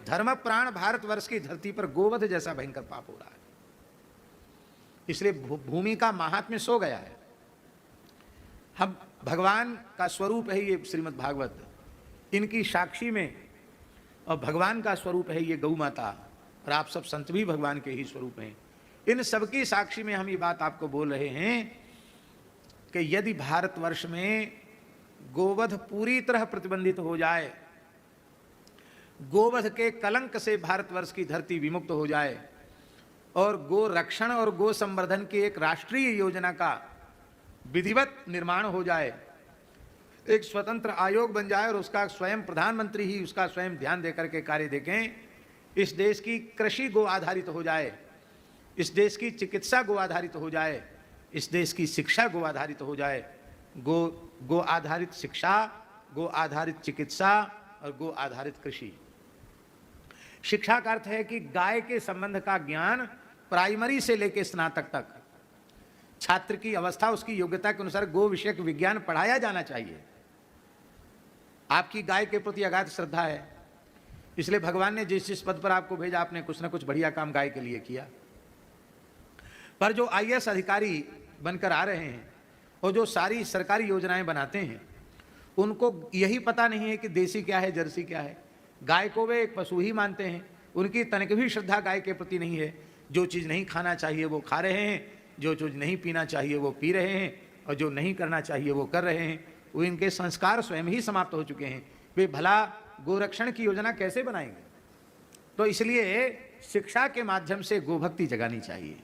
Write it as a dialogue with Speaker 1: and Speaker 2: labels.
Speaker 1: धर्म प्राण भारतवर्ष की धरती पर गोवध जैसा भयंकर पाप हो रहा है। इसलिए भूमि का महात्म्य सो गया है। हम भगवान का स्वरूप है ये श्रीमद् भागवत, इनकी साक्षी में, और भगवान का स्वरूप है ये गौ माता, और आप सब संत भी भगवान के ही स्वरूप हैं। इन सबकी साक्षी में हम ये बात आपको बोल रहे हैं कि यदि भारतवर्ष में गोवध पूरी तरह प्रतिबंधित हो जाए, गोवध के कलंक से भारतवर्ष की धरती विमुक्त हो जाए, और गो रक्षण और गो संवर्धन की एक राष्ट्रीय योजना का विधिवत निर्माण हो जाए, एक स्वतंत्र आयोग बन जाए और उसका स्वयं प्रधानमंत्री ही उसका स्वयं ध्यान देकर के कार्य देखें, इस देश की कृषि गो आधारित हो जाए, इस देश की चिकित्सा गो आधारित हो जाए, इस देश की शिक्षा गो आधारित हो जाए, गो आधारित शिक्षा, गो आधारित चिकित्सा और गो आधारित कृषि। शिक्षा का अर्थ है कि गाय के संबंध का ज्ञान प्राइमरी से लेकर स्नातक तक छात्र की अवस्था, उसकी योग्यता के अनुसार गो विषयक विज्ञान पढ़ाया जाना चाहिए। आपकी गाय के प्रति अगाध श्रद्धा है, इसलिए भगवान ने जिस जिस पद पर आपको भेजा, आपने कुछ ना कुछ बढ़िया काम गाय के लिए किया। पर जो आईएएस अधिकारी बनकर आ रहे हैं और जो सारी सरकारी योजनाएं बनाते हैं, उनको यही पता नहीं है कि देसी क्या है, जर्सी क्या है। गाय को वे एक पशु ही मानते हैं, उनकी तनिक भी श्रद्धा गाय के प्रति नहीं है। जो चीज़ नहीं खाना चाहिए वो खा रहे हैं, जो चीज़ नहीं पीना चाहिए वो पी रहे हैं, और जो नहीं करना चाहिए वो कर रहे हैं। वो इनके संस्कार स्वयं ही समाप्त हो चुके हैं। वे भला गोरक्षण की योजना कैसे बनाएंगे? तो इसलिए शिक्षा के माध्यम से गोभक्ति जगानी चाहिए।